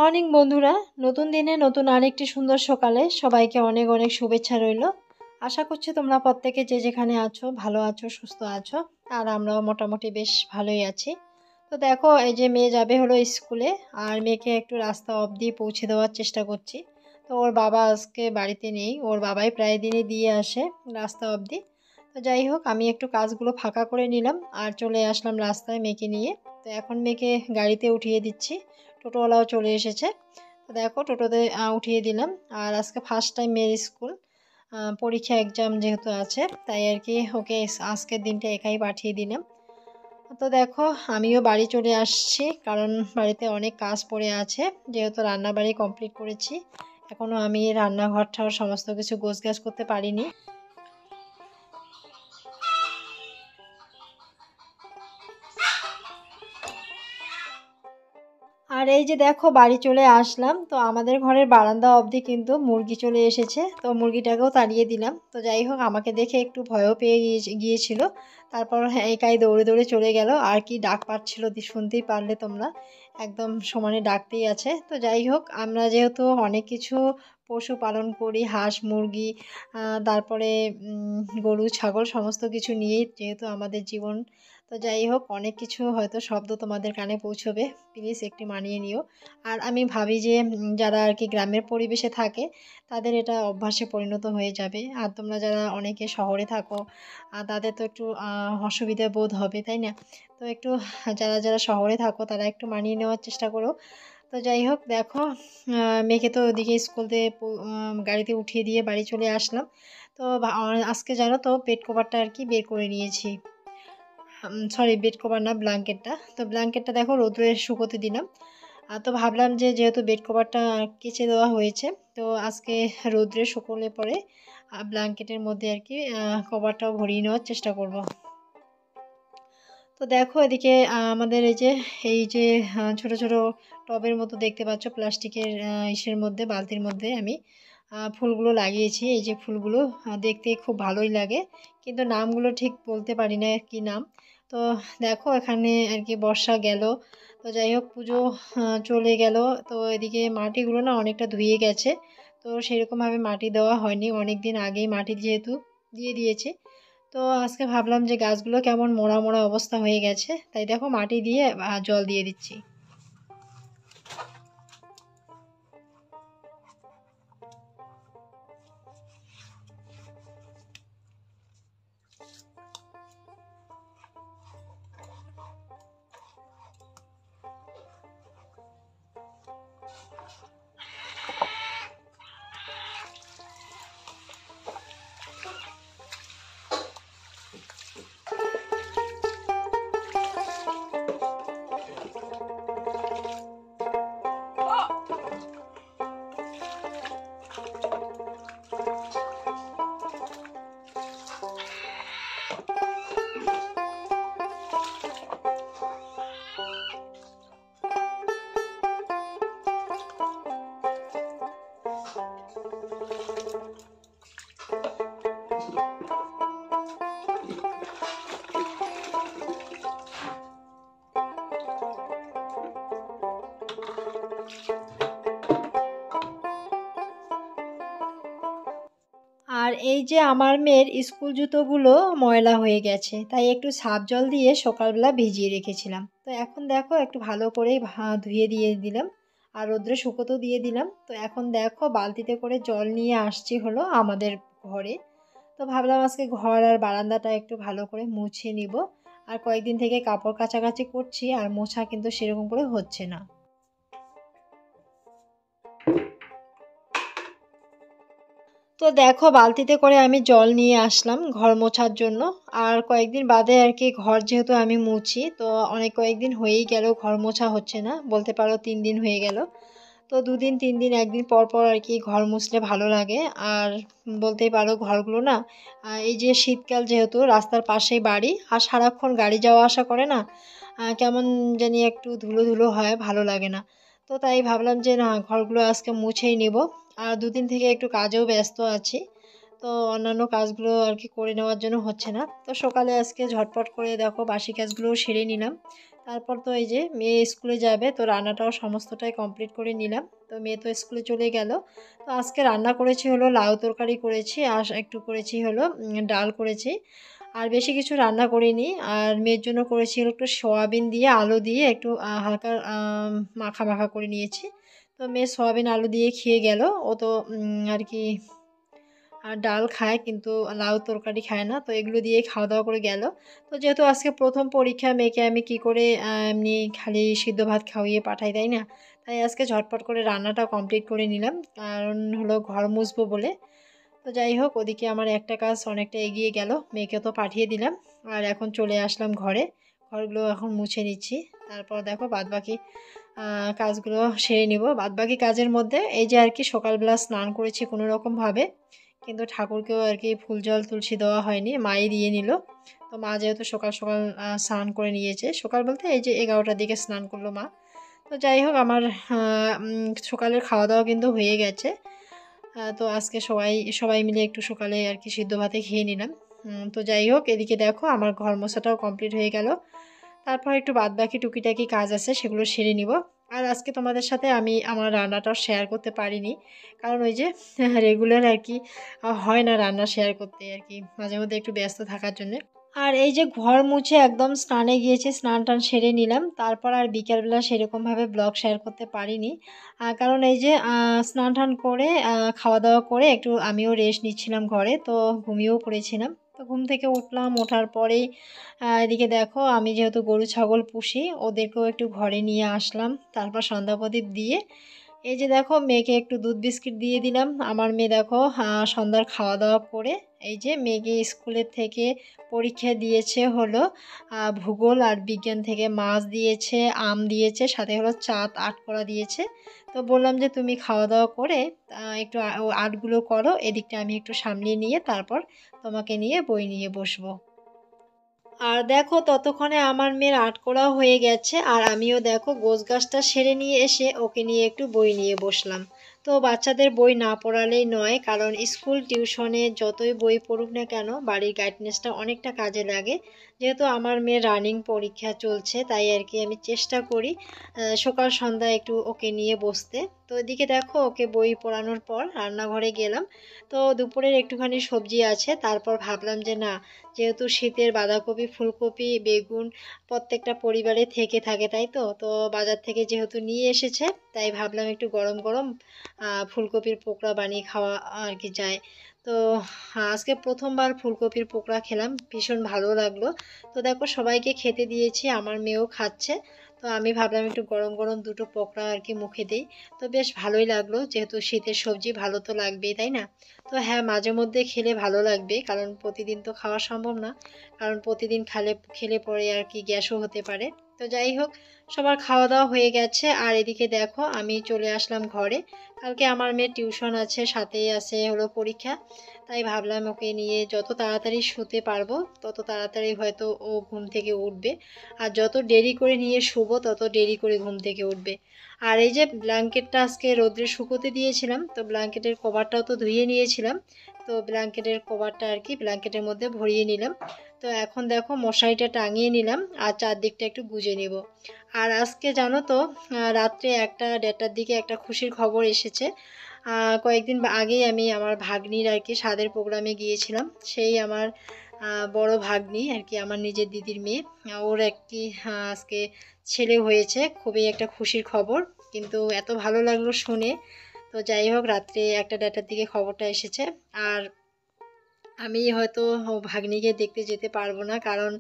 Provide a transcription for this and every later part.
Morning বন্ধুরা, নতুন দিনে নতুন আরেকটি সুন্দর সকালে সবাইকে অনেক অনেক শুভেচ্ছা রইল। আশা করছি তোমরা প্রত্যেকে যে যেখানে আছো ভালো আছো, সুস্থ আছো। আর আমরাও মোটামুটি বেশ ভালোই আছি। তো দেখো, এই যে মেয়ে যাবে হলো স্কুলে, আর মেয়েকে একটু রাস্তা অবধি পৌঁছে দেওয়ার চেষ্টা করছি। তো ওর বাবা আজকে বাড়িতে নেই, ওর বাবাই প্রায় দিনই দিয়ে আসে রাস্তা অবধি। তো যাই হোক, আমি একটু কাজগুলো ফাঁকা করে নিলাম আর চলে আসলাম রাস্তায় মেয়েকে নিয়ে। তো এখন মেয়েকে গাড়িতে উঠিয়ে দিচ্ছি, টোটোওয়ালাও চলে এসেছে। তো দেখো, টোটোতে উঠিয়ে দিলাম। আর আজকে ফার্স্ট টাইম মেয়ের স্কুল, পরীক্ষা এক্সাম যেহেতু আছে, তাই আর কি ওকে আজকের দিনটা একাই পাঠিয়ে দিলাম। তো দেখো, আমিও বাড়ি চলে আসছি, কারণ বাড়িতে অনেক কাজ পড়ে আছে। যেহেতু রান্নাবাড়ি কমপ্লিট করেছি, এখনও আমি রান্নাঘরটাও সমস্ত কিছু গোছগাছ করতে পারিনি। আর এই যে দেখো, বাড়ি চলে আসলাম। তো আমাদের ঘরের বারান্দা অবধি কিন্তু মুরগি চলে এসেছে, তো মুরগিটাকেও তাড়িয়ে দিলাম। তো যাই হোক, আমাকে দেখে একটু ভয়ও পেয়ে গিয়েছিল। তারপর একাই দৌড়ে দৌড়ে চলে গেল। আর কি ডাক পাচ্ছিল, শুনতেই পারলে তোমরা, একদম সমানে ডাকতেই আছে। তো যাই হোক, আমরা যেহেতু অনেক কিছু পশু পালন করি, হাঁস মুরগি, তারপরে গরু ছাগল, সমস্ত কিছু নিয়েই যেহেতু আমাদের জীবন। তো যাই হোক, অনেক কিছু হয়তো শব্দ তোমাদের কানে পৌঁছবে, প্লিজ একটু মানিয়ে নিও। আর আমি ভাবি যে যারা আর কি গ্রামের পরিবেশে থাকে, তাদের এটা অভ্যাসে পরিণত হয়ে যাবে। আর তোমরা যারা অনেকে শহরে থাকো, তাদের তো একটু অসুবিধা বোধ হবে, তাই না? তো একটু যারা যারা শহরে থাকো তারা একটু মানিয়ে নেওয়ার চেষ্টা করো। তো যাই হোক, দেখো, মেয়েকে তো ওদিকে স্কুল থেকে গাড়িতে উঠিয়ে দিয়ে বাড়ি চলে আসলাম। তো আজকে জানো তো, বেড কভারটা আর কি বের করে নিয়েছি। সরি, বেড কভার না, ব্ল্যাঙ্কেটটা। তো ব্ল্যাঙ্কেটটা দেখো রোদ্রে শুকোতে দিলাম। তো ভাবলাম যে যেহেতু বেড কভারটা কেচে দেওয়া হয়েছে, তো আজকে রোদ্রে শুকোলে পরে ব্ল্যাঙ্কেটের মধ্যে আর কি কভারটাও ভরিয়ে নেওয়ার চেষ্টা করব। তো দেখো, এদিকে আমাদের এই যে ছোট ছোট টবের মতো দেখতে পাচ্ছ, প্লাস্টিকের ইসের মধ্যে, বালতির মধ্যে আমি ফুলগুলো লাগিয়েছি। এই যে ফুলগুলো দেখতে খুব ভালোই লাগে, কিন্তু নামগুলো ঠিক বলতে পারি না কি নাম। তো দেখো, এখানে আর কি বর্ষা গেল। তো যাই হোক, পুজো চলে গেল। তো এদিকে মাটিগুলো না অনেকটা ধুয়ে গেছে, তো সেরকমভাবে মাটি দেওয়া হয়নি, অনেক দিন আগেই মাটি যেহেতু দিয়ে দিয়েছে। তো আজকে ভাবলাম যে গাছগুলো কেমন মোড়া মোড়া অবস্থা হয়ে গেছে, তাই দেখো মাটি দিয়ে জল দিয়ে দিচ্ছি। আর এই যে আমার মেয়ের স্কুল জুতোগুলো ময়লা হয়ে গেছে, তাই একটু সার্ফ জল দিয়ে সকালবেলা ভিজিয়ে রেখেছিলাম। তো এখন দেখো, একটু ভালো করে ধুয়ে দিয়ে দিলাম, আর রোদ্রে শুকোতেও দিয়ে দিলাম। তো এখন দেখো, বালতিতে করে জল নিয়ে আসছি হলো আমাদের ঘরে। তো ভাবলাম আজকে ঘর আর বারান্দাটা একটু ভালো করে মুছে নিব। আর কয়েকদিন থেকে কাপড় কাচাকাচি করছি, আর মোছা কিন্তু সেরকম করে হচ্ছে না। তো দেখো, বালতিতে করে আমি জল নিয়ে আসলাম ঘর মোছার জন্য। আর কয়েকদিন বাদে আর কি ঘর যেহেতু আমি মুছি, তো অনেক কয়েকদিন হয়েই গেল ঘর মোছা হচ্ছে না, বলতে পারো 3 দিন হয়ে গেল। তো 2 দিন 3 দিন একদিন পর পর আর কি ঘর মুছলে ভালো লাগে। আর বলতেই পারো ঘরগুলো না, এই যে শীতকাল যেহেতু, রাস্তার পাশেই বাড়ি, আর সারাক্ষণ গাড়ি যাওয়া আসা করে না, কেমন জানি একটু ধুলো ধুলো হয়, ভালো লাগে না। তো তাই ভাবলাম যে না, ঘরগুলো আজকে মুছেই নেব। আর 2 দিন থেকে একটু কাজেও ব্যস্ত আছি, তো অন্যান্য কাজগুলো আর কি করে নেওয়ার জন্য হচ্ছে না। তো সকালে আজকে ঝটপট করে দেখো বাসি কাজগুলোও সেরে নিলাম। তারপর তো এই যে মেয়ে স্কুলে যাবে, তো রান্নাটাও সমস্তটাই কমপ্লিট করে নিলাম। তো মেয়ে তো স্কুলে চলে গেল। তো আজকে রান্না করেছি হলো লাউ তরকারি করেছি, আর একটু করেছি হলো ডাল করেছি। আর বেশি কিছু রান্না করিনি। আর মেয়ের জন্য করেছি হলো একটু সয়াবিন দিয়ে আলু দিয়ে একটু হালকা মাখা, মাখা করে নিয়েছি। তো মেয়ে সয়াবিন আলু দিয়ে খেয়ে গেল। ও তো আর কি ডাল খায় কিন্তু লাউ তরকারি খায় না। তো এগুলো দিয়েই খাওয়া-দাওয়া করে গেল। তো যেহেতু আজকে ১ম পরীক্ষা, মেয়েকে আমি কি করে এমনি খালি সিদ্ধ ভাত খাওয়িয়ে পাঠাই, তাই না? তাই আজকে ঝটপট করে রান্নাটা কমপ্লিট করে নিলাম। কারণ হলো ঘর মুছবো বলে। তো যাই হোক, ওদিকে আমার একটা কাজ অনেকটা এগিয়ে গেল। মেয়েকে তো পাঠিয়ে দিলাম। আর এখন চলে আসলাম ঘরে। ঘরগুলো এখন মুছে নিচ্ছি। তারপর দেখো বাদবাকি কাজগুলো সেরে নিব। বাদবাকি কাজের মধ্যে এই যে আর কি সকালবেলা স্নান করেছি কোনোরকমভাবে। কিন্তু ঠাকুরকেও আর কি ফুল জল তুলসী দেওয়া হয়নি, মাই দিয়ে নিল। তো মা যেহেতু সকাল সকাল স্নান করে নিয়েছে, সকাল বলতে এই যে ১১টার দিকে স্নান করলো মা। তো যাই হোক, আমার সকালের খাওয়া দাওয়া কিন্তু হয়ে গেছে। তো আজকে সবাই সবাই মিলে একটু সকালে আর কি সিদ্ধ ভাতে খেয়ে নিলাম। তো যাই হোক, এদিকে দেখো আমার ঘর মোছাটাও কমপ্লিট হয়ে গেল। তারপর একটু বাদবাকি টুকিটাকি কাজ আছে, সেগুলো সেরে নিব। আর আজকে তোমাদের সাথে আমি আমার রান্নাটাও শেয়ার করতে পারিনি। কারণ ওই যে রেগুলার আর কি হয় না রান্না শেয়ার করতে আর কি, মাঝে মধ্যে একটু ব্যস্ত থাকার জন্যে। আর এই যে ঘর মুছে একদম স্নানে গিয়েছি, স্নান টান সেরে নিলাম। তারপর আর বিকেলবেলা সেরকমভাবে ব্লগ শেয়ার করতে পারিনি। কারণ এই যে স্নান টান করে খাওয়া দাওয়া করে একটু আমিও রেস্ট নিচ্ছিলাম ঘরে, তো ঘুমিয়েও পড়েছিলাম। তো ঘুম থেকে উঠলাম, ওঠার পরেই এদিকে দেখো আমি যেহেতু গরু ছাগল পুষি, ওদেরকেও একটু ঘরে নিয়ে আসলাম। তারপর সন্ধ্যা প্রদীপ দিয়ে এই যে দেখো মেয়েকে একটু দুধ বিস্কিট দিয়ে দিলাম। আমার মেয়ে দেখো সন্ধ্যার খাওয়া দাওয়া করে এই যে মেয়েকে স্কুলের থেকে পরীক্ষা দিয়েছে হলো ভূগোল আর বিজ্ঞান থেকে মাছ দিয়েছে, আম দিয়েছে, সাথে হলো চাট আট করা দিয়েছে। তো বললাম যে তুমি খাওয়া দাওয়া করে একটু আর্টগুলো করো, এদিকটা আমি একটু সামলিয়ে নিয়ে তারপর তোমাকে নিয়ে বই নিয়ে বসবো। আর দেখো ততক্ষণে আমার মেয়ের আর্ট করাও হয়ে গেছে, আর আমিও দেখো গোছগাছটা সেরে নিয়ে এসে ওকে নিয়ে একটু বই নিয়ে বসলাম। তো বাচ্চাদের বই না পড়ালেই নয়, কারণ স্কুল টিউশনে যতই বই পড়ুক না কেন বাড়ির গাইডনেসটা অনেকটা কাজে লাগে। যেহেতু আমার মেয়ের রানিং পরীক্ষা চলছে, তাই আর কি আমি চেষ্টা করি সকাল সন্ধ্যা একটু ওকে নিয়ে বসতে। তো এদিকে দেখো ওকে বই পড়ানোর পর রান্নাঘরে গেলাম। তো দুপুরের একটুখানি সবজি আছে, তারপর ভাবলাম যে না, যেহেতু শীতের বাঁধাকপি ফুলকপি বেগুন প্রত্যেকটা পরিবারে থেকে থাকে, তাই তো তো বাজার থেকে যেহেতু নিয়ে এসেছে, তাই ভাবলাম একটু গরম গরম ফুলকপির পকোড়া বানিয়ে খাওয়া আর কি যায়। তো আজকে প্রথমবার ফুলকপির পকোড়া খেলাম, ভীষণ ভালো লাগলো। তো দেখো সবাইকে খেতে দিয়েছি, আমার মেয়েও খাচ্ছে। তো আমি ভাবলাম একটু গরম গরম দুটো পকোড়া আর কি মুখে দিই। তো বেশ ভালোই লাগলো, যেহেতু শীতের সবজি ভালো তো লাগবেই, তাই না? তো হ্যাঁ, মাঝে মধ্যে খেলে ভালো লাগবে, কারণ প্রতিদিন তো খাওয়া সম্ভব না। কারণ প্রতিদিন খেলে পরে আর কি গ্যাসও হতে পারে। তো যাই হোক, সবার খাওয়া দাওয়া হয়ে গেছে। আর এদিকে দেখো আমি চলে আসলাম ঘরে। কালকে আমার মেয়ের টিউশন আছে, সাথেই আছে হলো পরীক্ষা। তাই ভাবলাম ওকে নিয়ে যত তাড়াতাড়ি শুতে পারবো তত তাড়াতাড়ি হয়তো ও ঘুম থেকে উঠবে। আর যত দেরি করে নিয়ে শুবো তত দেরি করে ঘুম থেকে উঠবে। আর এই যে ব্ল্যাঙ্কেটটা আজকে রোদ্রে শুকোতে দিয়েছিলাম, তো ব্ল্যাঙ্কেটের কভারটাও তো ধুয়ে নিয়েছিলাম। তো ব্ল্যাঙ্কেটের কভারটা আর কি ব্ল্যাঙ্কেটের মধ্যে ভরিয়ে নিলাম। তো এখন দেখো মশারিটা টাঙিয়ে নিলাম, আর চারদিকটা একটু গুজে নিব। আর আজকে জানো তো রাত্রে 1টা 1:30টার দিকে একটা খুশির খবর এসেছে। কয়েকদিন আগেই আমি আমার ভাগ্নির আর কি স্বাদের প্রোগ্রামে গিয়েছিলাম। সেই আমার বড় ভাগ্নি আর কি, আমার নিজের দিদির মেয়ে, ওর একটি আজকে ছেলে হয়েছে, খুবই একটা খুশির খবর। কিন্তু এত ভালো লাগলো শুনে। তো যাই হোক, রাত্রে 1টা 1:30টার দিকে খবরটা এসেছে। আর আমি হয়তো ভাগ্নিকে দেখতে যেতে পারবো না, কারণ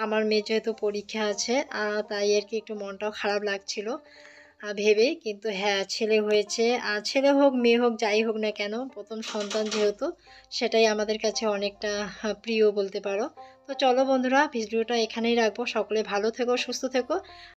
আমার মেয়ে যেহেতু পরীক্ষা আছে, তাই আর কি একটু মনটাও খারাপ লাগছিল ভেবে। কিন্তু হ্যাঁ, ছেলে হয়েছে। আর ছেলে হোক মেয়ে হোক যাই হোক না কেন, প্রথম সন্তান যেহেতু, সেটাই আমাদের কাছে অনেকটা প্রিয় বলতে পারো। তো চলো বন্ধুরা, ভিডিওটা এখানেই রাখবো। সকলে ভালো থেকো, সুস্থ থেকো।